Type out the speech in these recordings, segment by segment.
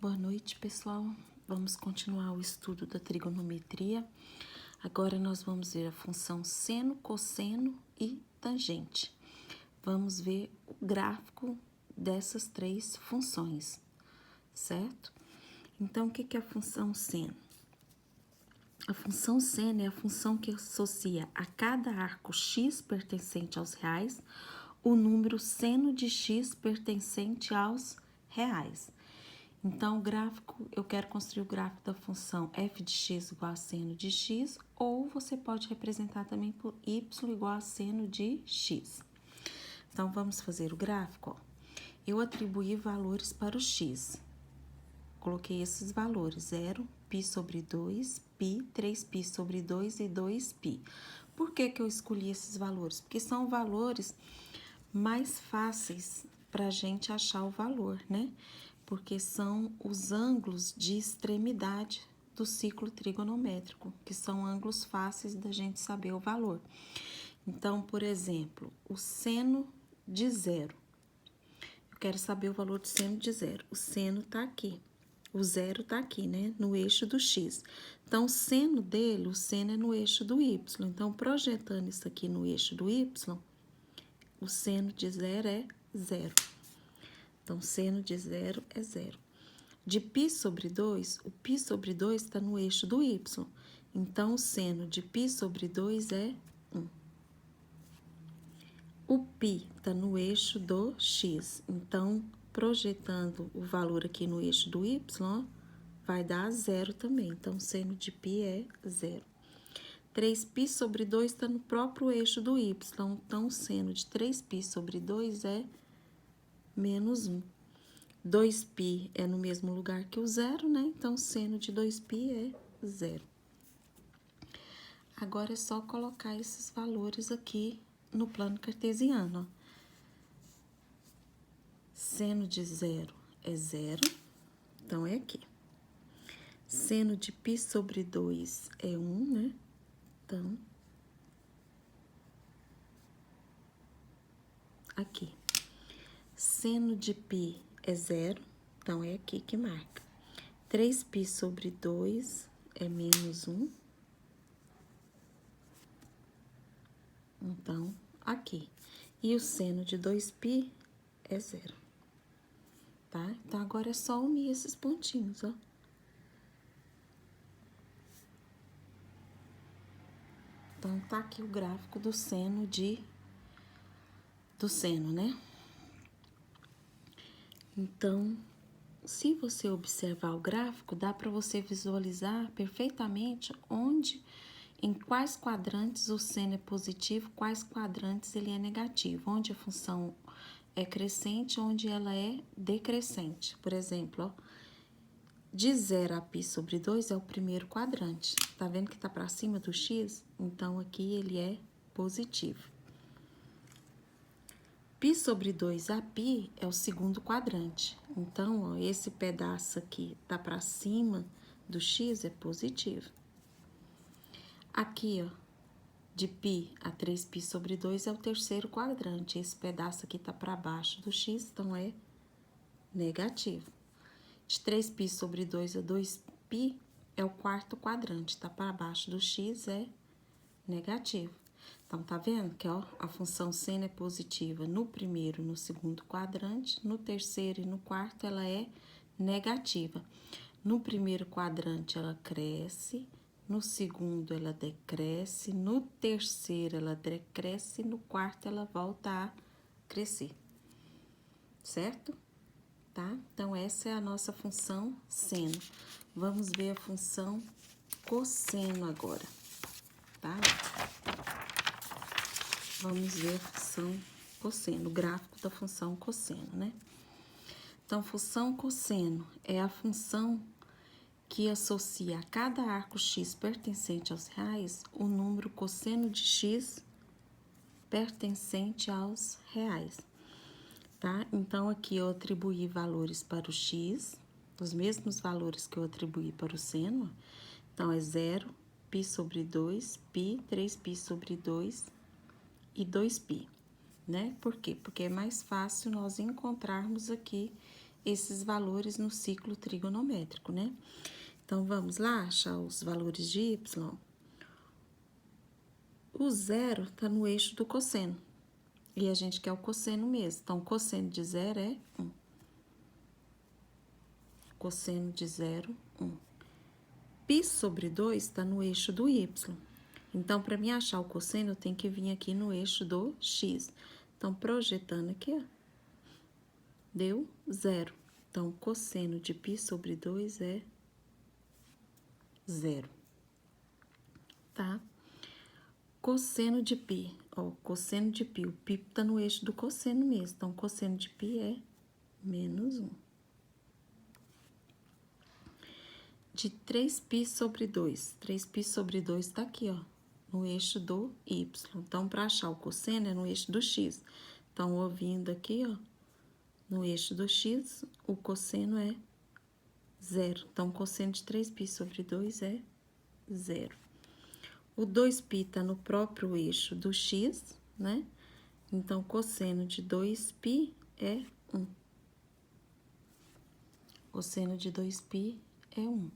Boa noite, pessoal. Vamos continuar o estudo da trigonometria. Agora nós vamos ver a função seno, cosseno e tangente. Vamos ver o gráfico dessas três funções, certo? Então, o que é a função seno? A função seno é a função que associa a cada arco x pertencente aos reais o número seno de x pertencente aos reais. Então, o gráfico, eu quero construir o gráfico da função f de x igual a seno de x, ou você pode representar também por y igual a seno de x. Então, vamos fazer o gráfico, ó. Eu atribuí valores para o x. Coloquei esses valores, 0, π sobre 2, π, 3π sobre 2 e 2π. Por que eu escolhi esses valores? Porque são valores mais fáceis para a gente achar o valor, né? Porque são os ângulos de extremidade do ciclo trigonométrico, que são ângulos fáceis da gente saber o valor. Então, por exemplo, o seno de 0. Eu quero saber o valor do seno de 0. O seno tá aqui. O 0 tá aqui, né? No eixo do x. Então, o seno dele, o seno é no eixo do y. Então, projetando isso aqui no eixo do y, o seno de 0 é 0. Então, seno de 0 é 0. De π sobre 2, o π sobre 2 está no eixo do y. Então, o seno de π sobre 2 é 1. O π está no eixo do x. Então, projetando o valor aqui no eixo do y, ó, vai dar 0 também. Então, seno de π é 0. 3π sobre 2 está no próprio eixo do y. Então, o seno de 3π sobre 2 é menos 1. 2π é no mesmo lugar que o 0, né? Então, seno de 2π é 0. Agora, é só colocar esses valores aqui no plano cartesiano, ó. Seno de 0 é 0, então, é aqui. Seno de π sobre 2 é 1, né? Então, aqui. Seno de π é 0, então, é aqui que marca. 3π sobre 2 é menos 1. Então, aqui. E o seno de 2π é 0. Tá? Então, agora é só unir esses pontinhos, ó. Então, tá aqui o gráfico do seno né? Então, se você observar o gráfico, dá para você visualizar perfeitamente em quais quadrantes o seno é positivo, quais quadrantes ele é negativo, onde a função é crescente, onde ela é decrescente. Por exemplo, ó, de 0 a π sobre 2 é o primeiro quadrante. Tá vendo que tá para cima do x? Então, aqui ele é positivo. Π sobre 2 a π é o segundo quadrante. Então, ó, esse pedaço aqui tá para cima do x é positivo. Aqui, ó, de π a 3π sobre 2 é o terceiro quadrante. Esse pedaço aqui tá para baixo do x, então é negativo. De 3π sobre 2 a 2π é o quarto quadrante, tá para baixo do x, é negativo. Então, tá vendo que, ó, a função seno é positiva no primeiro e no segundo quadrante, no terceiro e no quarto ela é negativa. No primeiro quadrante ela cresce, no segundo ela decresce, no terceiro ela decresce, no quarto ela volta a crescer, certo? Tá? Então, essa é a nossa função seno. Vamos ver a função cosseno agora, tá? Vamos ver a função cosseno, o gráfico da função cosseno, né? Então, função cosseno é a função que associa a cada arco x pertencente aos reais o número cosseno de x pertencente aos reais. Tá? Então, aqui eu atribuí valores para o x, os mesmos valores que eu atribuí para o seno. Então, é 0, π sobre 2, π, 3π sobre 2 e 2π, né? Por quê? Porque é mais fácil nós encontrarmos aqui esses valores no ciclo trigonométrico, né? Então, vamos lá achar os valores de y. O zero está no eixo do cosseno. E a gente quer o cosseno mesmo. Então, o cosseno de zero é 1. Cosseno de zero, 1. Π sobre 2 está no eixo do y. Então, para mim achar o cosseno, eu tenho que vir aqui no eixo do x. Então, projetando aqui, ó, deu 0. Então, o cosseno de π sobre 2 é 0. Tá? Cosseno de π. Ó, cosseno de π. O π tá no eixo do cosseno mesmo. Então, cosseno de π é menos 1. De 3π sobre 2. 3π sobre 2 tá aqui, ó, no eixo do y. Então, para achar o cosseno é no eixo do x. Então, ó, vindo aqui, ó, no eixo do x, o cosseno é 0. Então, o cosseno de 3π sobre 2 é 0. O 2π tá no próprio eixo do x, né? Então, cosseno de 2π é 1. Cosseno de 2π é 1.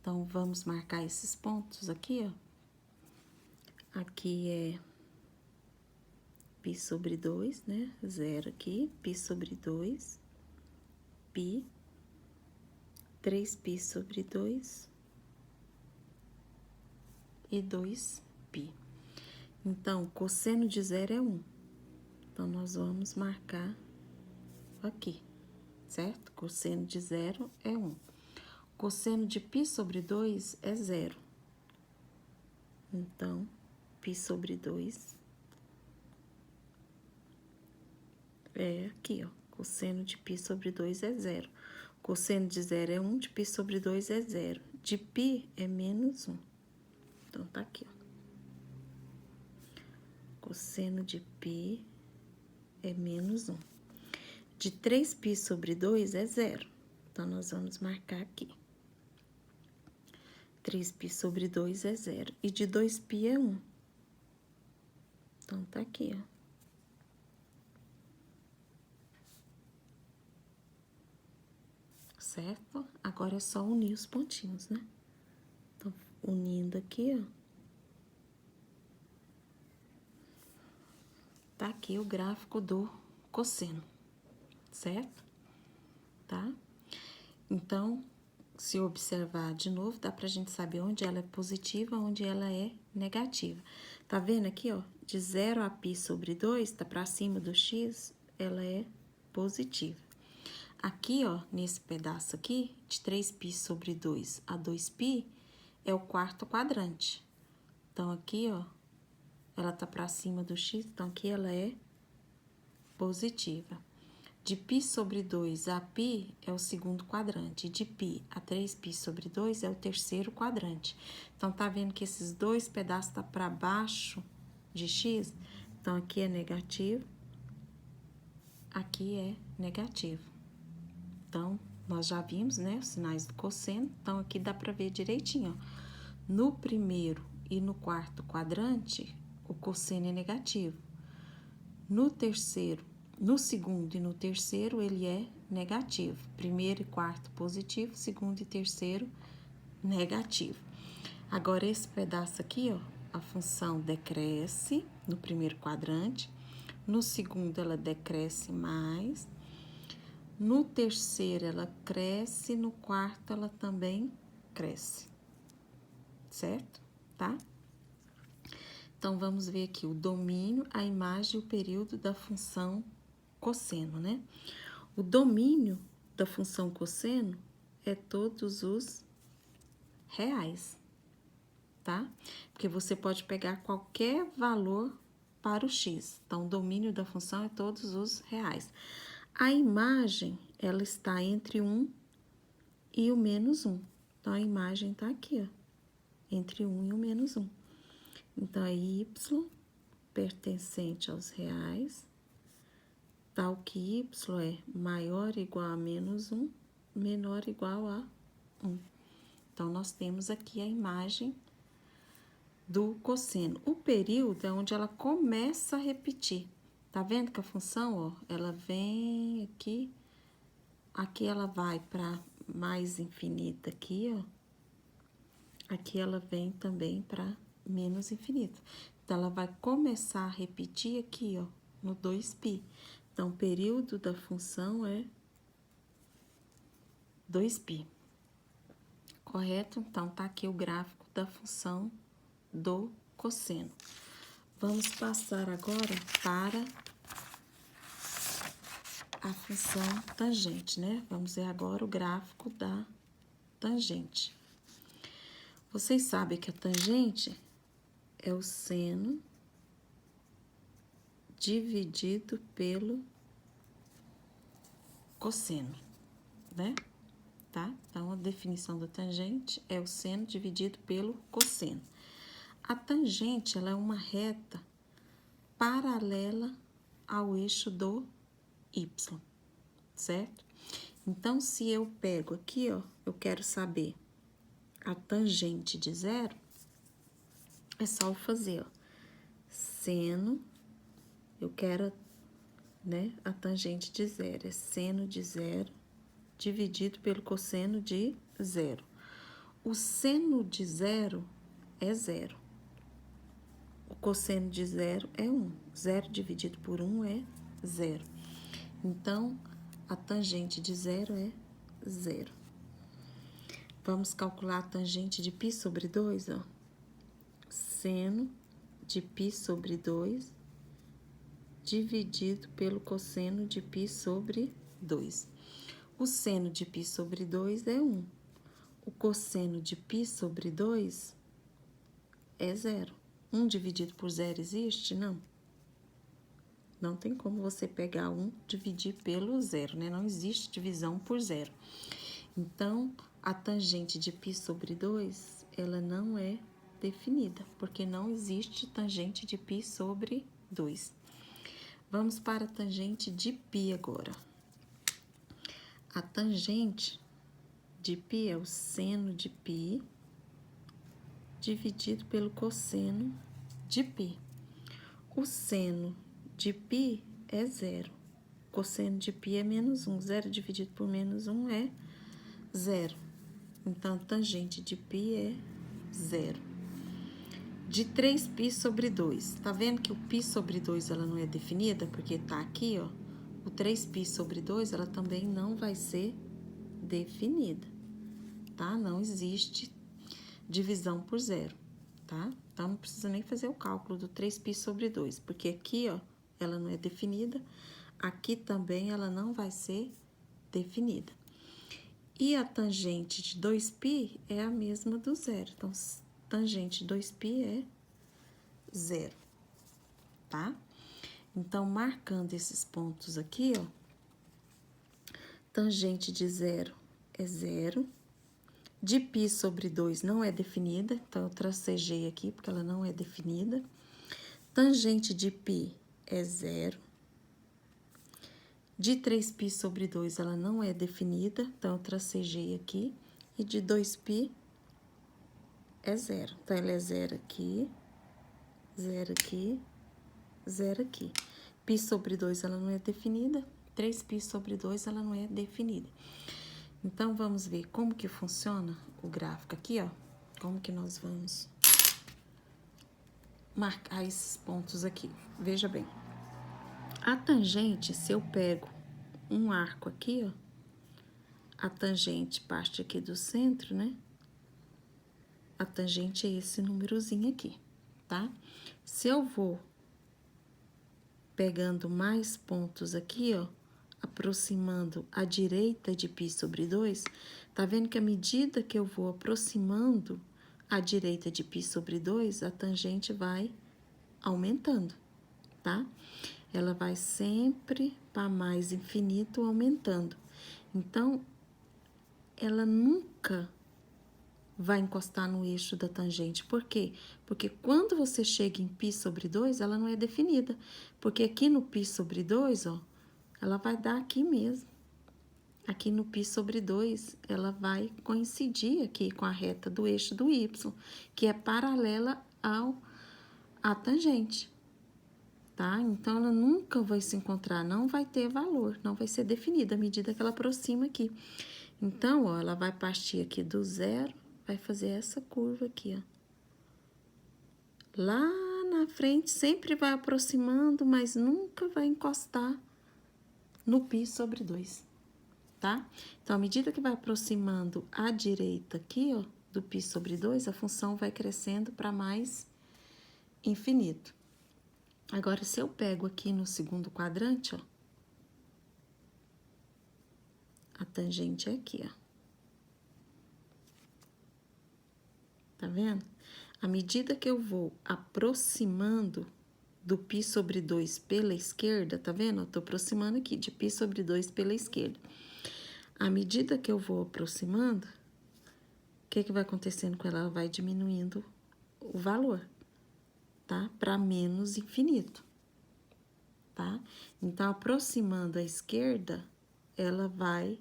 Então, vamos marcar esses pontos aqui, ó. Aqui é π sobre 2, né? 0 aqui, π sobre 2, π, 3π sobre 2 e 2π. Então, cosseno de 0 é 1. Então, nós vamos marcar aqui, certo? Cosseno de 0 é 1. Cosseno de π sobre 2 é 0. Então, π sobre 2 é aqui, ó. Cosseno de π sobre 2 é 0. Cosseno de 0 é 1, de π sobre 2 é 0. De π é menos 1. Então, tá aqui, ó. Cosseno de π é menos 1. De 3π sobre 2 é 0. Então, nós vamos marcar aqui. 3π sobre 2 é 0. E de 2π é 1. Então, tá aqui, ó. Certo? Agora é só unir os pontinhos, né? Então, unindo aqui, ó. Tá aqui o gráfico do cosseno, certo? Tá? Então, se observar de novo, dá pra gente saber onde ela é positiva, onde ela é negativa. Tá vendo aqui, ó? De 0 a π sobre 2, tá pra cima do x, ela é positiva. Aqui, ó, nesse pedaço aqui, de 3π sobre 2 a 2π, é o quarto quadrante. Então, aqui, ó, ela tá pra cima do x, então aqui ela é positiva. De π sobre 2 a π é o segundo quadrante. De π a 3π sobre 2 é o terceiro quadrante. Então, tá vendo que esses dois pedaços tá para baixo de x? Então, aqui é negativo, aqui é negativo. Então, nós já vimos, né, os sinais do cosseno. Então, aqui dá para ver direitinho, ó. No primeiro e no quarto quadrante, o cosseno é negativo. No terceiro, no segundo e no terceiro, ele é negativo. Primeiro e quarto positivo, segundo e terceiro negativo. Agora, esse pedaço aqui, ó, a função decresce no primeiro quadrante. No segundo, ela decresce mais. No terceiro, ela cresce. No quarto, ela também cresce. Certo? Tá? Então, vamos ver aqui o domínio, a imagem e o período da função cosseno, né? O domínio da função cosseno é todos os reais, tá? Porque você pode pegar qualquer valor para o x. Então, o domínio da função é todos os reais. A imagem, ela está entre 1 e o menos 1. Então, a imagem tá aqui, ó. Entre 1 e o menos 1. Então, é y pertencente aos reais, tal que y é maior ou igual a menos 1, menor ou igual a 1. Então, nós temos aqui a imagem do cosseno. O período é onde ela começa a repetir. Tá vendo que a função, ó, ela vem aqui, aqui ela vai para mais infinita aqui, ó. Aqui ela vem também para menos infinito. Então, ela vai começar a repetir aqui, ó, no 2π. Então, o período da função é 2π. Correto? Então, tá aqui o gráfico da função do cosseno. Vamos passar agora para a função tangente, né? Vamos ver agora o gráfico da tangente. Vocês sabem que a tangente é o seno dividido pelo cosseno, né? Tá? Então, a definição da tangente é o seno dividido pelo cosseno. A tangente, ela é uma reta paralela ao eixo do y, certo? Então, se eu pego aqui, ó, eu quero saber a tangente de zero, é só eu fazer, ó, seno, eu quero, né, a tangente de zero, é seno de zero dividido pelo cosseno de zero. O seno de zero é zero. O cosseno de zero é 1. Zero dividido por 1 é zero. Então, a tangente de zero é zero. Vamos calcular a tangente de π sobre 2, ó. Seno de π sobre 2 dividido pelo cosseno de π sobre 2. O seno de π sobre 2 é 1. O cosseno de π sobre 2 é zero. 1 dividido por zero existe? Não. Não tem como você pegar 1 e dividir pelo zero, né? Não existe divisão por zero. Então, a tangente de π sobre 2, ela não é definida, porque não existe tangente de π sobre 2. Vamos para a tangente de π agora. A tangente de π é o seno de π dividido pelo cosseno de π. O seno de π é zero. O cosseno de π é menos 1. Zero dividido por menos 1 é zero. Então, a tangente de π é zero. De 3π sobre 2. Tá vendo que o π sobre 2 ela não é definida? Porque tá aqui, ó. O 3π sobre 2, ela também não vai ser definida, tá? Não existe divisão por zero, tá? Então, não precisa nem fazer o cálculo do 3π sobre 2, porque aqui, ó, ela não é definida, aqui também ela não vai ser definida. E a tangente de 2π é a mesma do zero, então, tangente de 2π é zero, tá? Então, marcando esses pontos aqui, ó, tangente de zero é zero. De π sobre 2 não é definida, então eu tracejei aqui porque ela não é definida. Tangente de π é zero. De 3π sobre 2 ela não é definida, então eu tracejei aqui. E de 2π é zero. Então, ela é zero aqui, zero aqui, zero aqui. Π sobre 2 ela não é definida, 3π sobre 2 ela não é definida. Então, vamos ver como que funciona o gráfico aqui, ó. Como que nós vamos marcar esses pontos aqui. Veja bem. A tangente, se eu pego um arco aqui, ó. A tangente parte aqui do centro, né? A tangente é esse númerozinho aqui, tá? Se eu vou pegando mais pontos aqui, ó, aproximando a direita de π sobre 2, tá vendo que à medida que eu vou aproximando a direita de π sobre 2, a tangente vai aumentando, tá? Ela vai sempre para mais infinito aumentando. Então, ela nunca vai encostar no eixo da tangente. Por quê? Porque quando você chega em π sobre 2, ela não é definida. Porque aqui no π sobre 2, ó, ela vai dar aqui mesmo. Aqui no π sobre 2, ela vai coincidir aqui com a reta do eixo do y, que é paralela à tangente, tá? Então, ela nunca vai se encontrar, não vai ter valor, não vai ser definida à medida que ela aproxima aqui. Então, ó, ela vai partir aqui do zero, vai fazer essa curva aqui, ó. Lá na frente, sempre vai aproximando, mas nunca vai encostar no π sobre 2, tá? Então, à medida que vai aproximando à direita aqui, ó, do π sobre 2, a função vai crescendo para mais infinito. Agora, se eu pego aqui no segundo quadrante, ó, a tangente é aqui, ó. Tá vendo? À medida que eu vou aproximando do π sobre 2 pela esquerda, tá vendo? Eu tô aproximando aqui de π sobre 2 pela esquerda. À medida que eu vou aproximando, o que que vai acontecendo com ela? Ela vai diminuindo o valor, tá? Para menos infinito, tá? Então, aproximando à esquerda, ela vai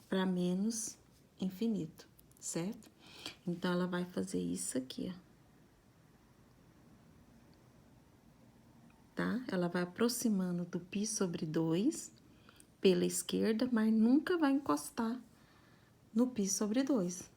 para menos infinito, certo? Então, ela vai fazer isso aqui, ó. Tá? Ela vai aproximando do π sobre 2 pela esquerda, mas nunca vai encostar no π sobre 2,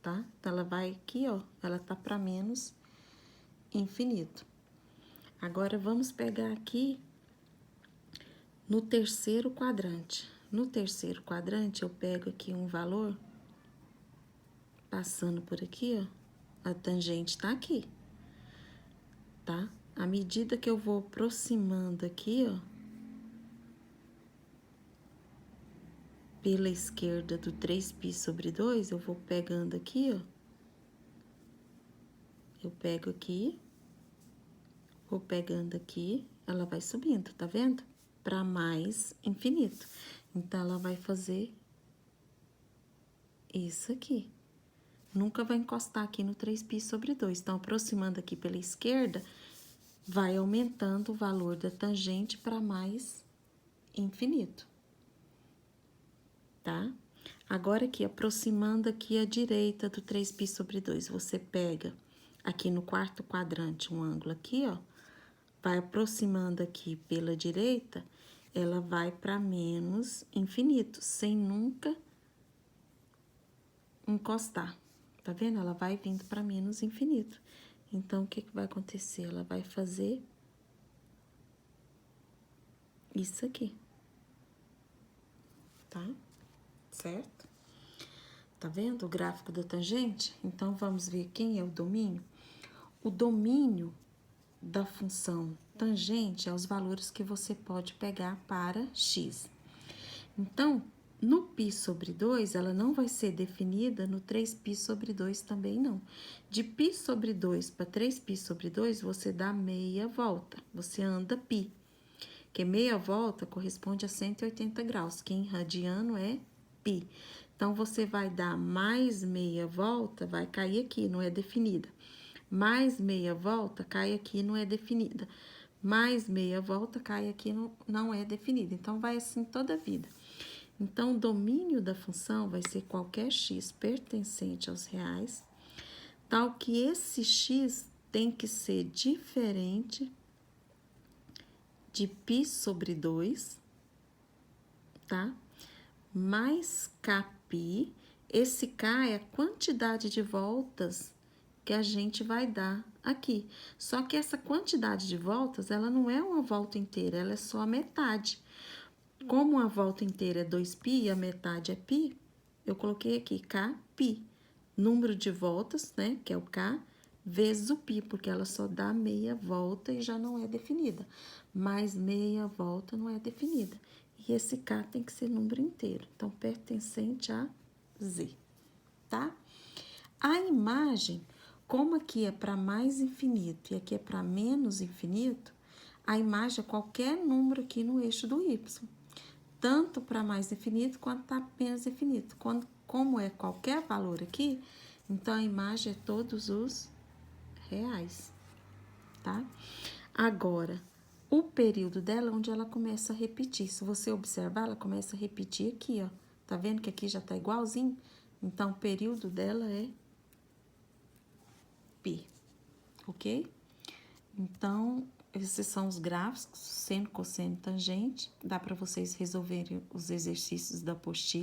tá? Então, ela vai aqui, ó, ela tá para menos infinito. Agora, vamos pegar aqui no terceiro quadrante. No terceiro quadrante, eu pego aqui um valor, passando por aqui, ó, a tangente tá aqui, tá? À medida que eu vou aproximando aqui, ó, pela esquerda do 3π sobre 2, eu vou pegando aqui, ó. Eu pego aqui, vou pegando aqui, ela vai subindo, tá vendo? Para mais infinito. Então, ela vai fazer isso aqui. Nunca vai encostar aqui no 3π sobre 2. Então, aproximando aqui pela esquerda, vai aumentando o valor da tangente para mais infinito, tá? Agora aqui, aproximando aqui à direita do 3π sobre 2, você pega aqui no quarto quadrante um ângulo aqui, ó, vai aproximando aqui pela direita, ela vai para menos infinito, sem nunca encostar, tá vendo? Ela vai vindo para menos infinito. Então, o que que vai acontecer? Ela vai fazer isso aqui, tá? Certo? Tá vendo o gráfico da tangente? Então, vamos ver quem é o domínio. O domínio da função tangente é os valores que você pode pegar para x. Então, no π sobre 2, ela não vai ser definida, no 3π sobre 2 também não. De π sobre 2 para 3π sobre 2, você dá meia volta, você anda π. Que meia volta corresponde a 180 graus, que em radiano é π. Então, você vai dar mais meia volta, vai cair aqui, não é definida. Mais meia volta, cai aqui, não é definida. Mais meia volta, cai aqui, não é definida. Então, vai assim toda a vida. Então, o domínio da função vai ser qualquer x pertencente aos reais, tal que esse x tem que ser diferente de π sobre 2, tá? Mais kπ, esse k é a quantidade de voltas que a gente vai dar aqui. Só que essa quantidade de voltas, ela não é uma volta inteira, ela é só a metade. Como a volta inteira é 2π e a metade é π, eu coloquei aqui kπ. Número de voltas, né, que é o k, vezes o π, porque ela só dá meia volta e já não é definida. Mais meia volta não é definida. E esse k tem que ser número inteiro, então pertencente a z, tá? A imagem, como aqui é para mais infinito e aqui é para menos infinito, a imagem é qualquer número aqui no eixo do y, tanto para mais infinito quanto para menos infinito. Como é qualquer valor aqui, então a imagem é todos os reais, tá? Agora, o período dela é onde ela começa a repetir. Se você observar, ela começa a repetir aqui, ó. Tá vendo que aqui já tá igualzinho? Então, o período dela é π, ok? Então, esses são os gráficos, seno, cosseno, tangente. Dá para vocês resolverem os exercícios da apostila.